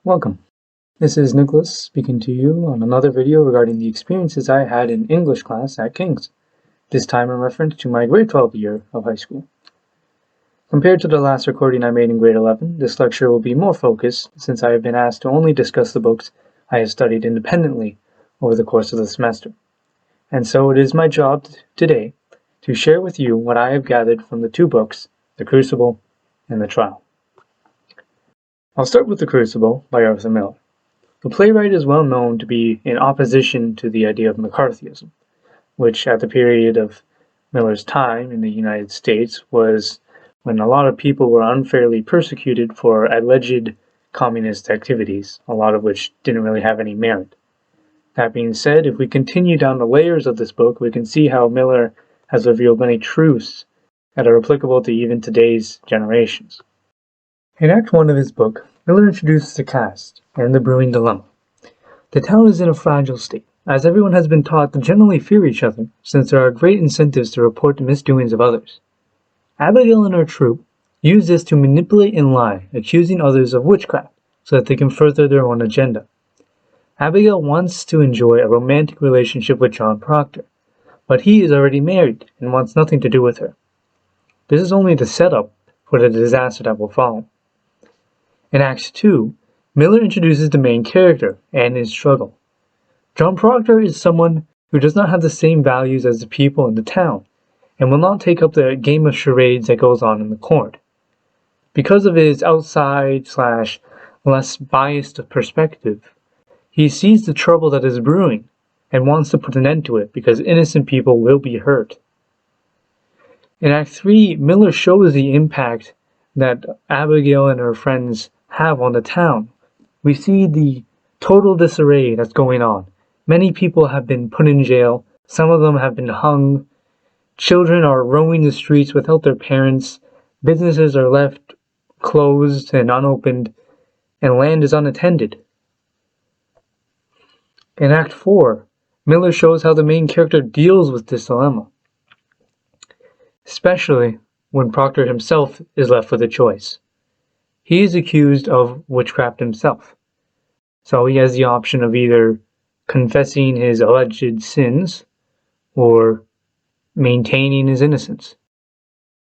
Welcome. This is Nicholas speaking to you on another video regarding the experiences I had in English class at King's, this time in reference to my grade 12 year of high school. Compared to the last recording I made in grade 11, this lecture will be more focused since I have been asked to only discuss the books I have studied independently over the course of the semester. And so it is my job today to share with you what I have gathered from the two books, The Crucible and The Trial. I'll start with The Crucible by Arthur Miller. The playwright is well known to be in opposition to the idea of McCarthyism, which at the period of Miller's time in the United States was when a lot of people were unfairly persecuted for alleged communist activities, a lot of which didn't really have any merit. That being said, if we continue down the layers of this book, we can see how Miller has revealed many truths that are applicable to even today's generations. In Act 1 of his book, Miller introduces the cast and the brewing dilemma. The town is in a fragile state, as everyone has been taught to generally fear each other, since there are great incentives to report the misdoings of others. Abigail and her troop use this to manipulate and lie, accusing others of witchcraft, so that they can further their own agenda. Abigail wants to enjoy a romantic relationship with John Proctor, but he is already married and wants nothing to do with her. This is only the setup for the disaster that will follow. In Act 2, Miller introduces the main character and his struggle. John Proctor is someone who does not have the same values as the people in the town, and will not take up the game of charades that goes on in the court. Because of his outside/less biased perspective, he sees the trouble that is brewing, and wants to put an end to it because innocent people will be hurt. In Act 3, Miller shows the impact that Abigail and her friends have on the town. We see the total disarray that's going on. Many people have been put in jail, some of them have been hung, children are roaming the streets without their parents, businesses are left closed and unopened, and land is unattended. In Act 4, Miller shows how the main character deals with this dilemma, especially when Proctor himself is left with a choice. He is accused of witchcraft himself, so he has the option of either confessing his alleged sins or maintaining his innocence.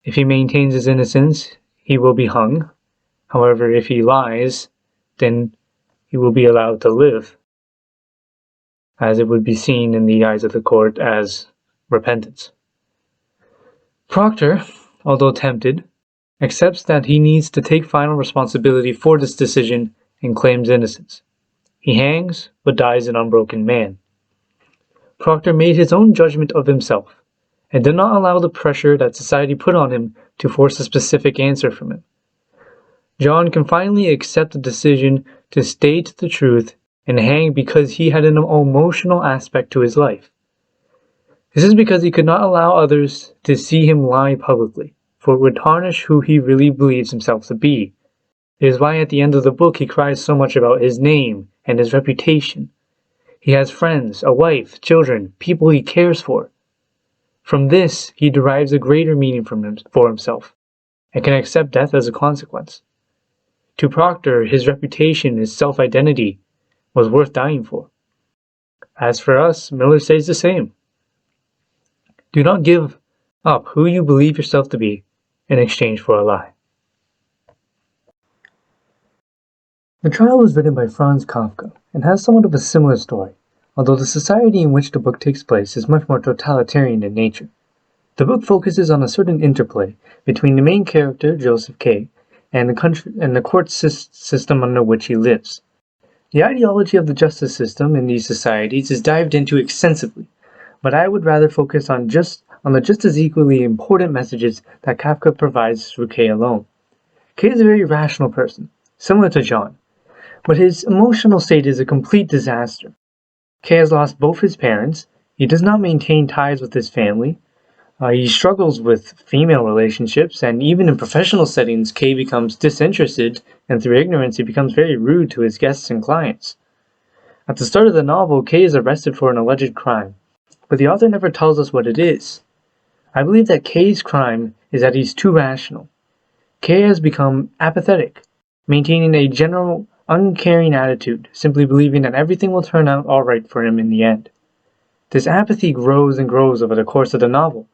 If he maintains his innocence, he will be hung. However, if he lies, then he will be allowed to live, as it would be seen in the eyes of the court as repentance. Proctor, although tempted, accepts that he needs to take final responsibility for this decision and claims innocence. He hangs, but dies an unbroken man. Proctor made his own judgment of himself, and did not allow the pressure that society put on him to force a specific answer from him. John can finally accept the decision to state the truth and hang because he had an emotional aspect to his life. This is because he could not allow others to see him lie publicly, for it would tarnish who he really believes himself to be. It is why at the end of the book he cries so much about his name and his reputation. He has friends, a wife, children, people he cares for. From this, he derives a greater meaning for himself, and can accept death as a consequence. To Proctor, his reputation, his self-identity, was worth dying for. As for us, Miller says the same. Do not give up who you believe yourself to be in exchange for a lie. The Trial was written by Franz Kafka and has somewhat of a similar story, although the society in which the book takes place is much more totalitarian in nature. The book focuses on a certain interplay between the main character, Joseph K., and the court system under which he lives. The ideology of the justice system in these societies is dived into extensively, but I would rather focus on the just as equally important messages that Kafka provides through K alone. K is a very rational person, similar to John, but his emotional state is a complete disaster. K has lost both his parents, he does not maintain ties with his family, he struggles with female relationships, and even in professional settings, K becomes disinterested, and through ignorance he becomes very rude to his guests and clients. At the start of the novel, K is arrested for an alleged crime, but the author never tells us what it is. I believe that K's crime is that he's too rational. K has become apathetic, maintaining a general uncaring attitude, simply believing that everything will turn out alright for him in the end. This apathy grows and grows over the course of the novel,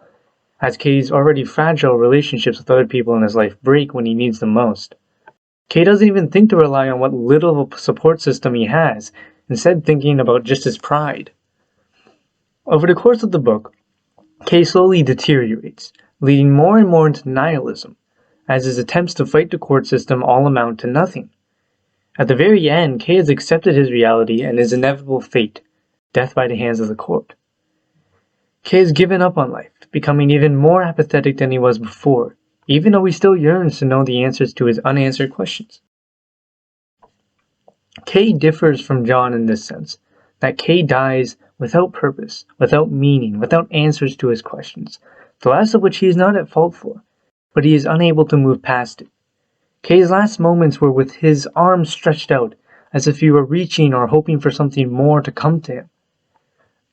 as Kay's already fragile relationships with other people in his life break when he needs them most. Kay doesn't even think to rely on what little of a support system he has, instead thinking about just his pride. Over the course of the book, Kay slowly deteriorates, leading more and more into nihilism, as his attempts to fight the court system all amount to nothing. At the very end, Kay has accepted his reality and his inevitable fate, death by the hands of the court. Kay has given up on life, becoming even more apathetic than he was before, even though he still yearns to know the answers to his unanswered questions. Kay differs from John in this sense, that Kay dies without purpose, without meaning, without answers to his questions, the last of which he is not at fault for, but he is unable to move past it. Kay's last moments were with his arms stretched out, as if he were reaching or hoping for something more to come to him.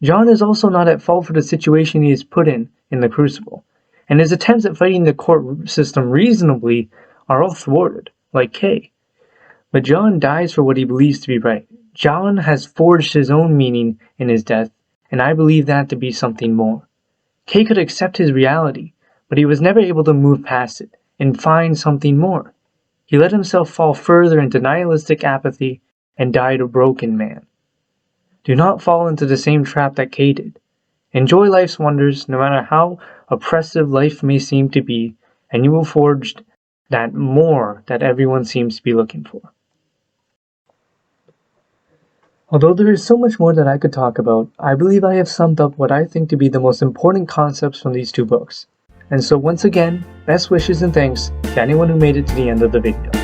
John is also not at fault for the situation he is put in the Crucible, and his attempts at fighting the court system reasonably are all thwarted, like Kay. But John dies for what he believes to be right. John has forged his own meaning in his death, and I believe that to be something more. Kay could accept his reality, but he was never able to move past it and find something more. He let himself fall further into nihilistic apathy and died a broken man. Do not fall into the same trap that Kay did. Enjoy life's wonders, no matter how oppressive life may seem to be, and you will forge that more that everyone seems to be looking for. Although there is so much more that I could talk about, I believe I have summed up what I think to be the most important concepts from these two books. And so once again, best wishes and thanks to anyone who made it to the end of the video.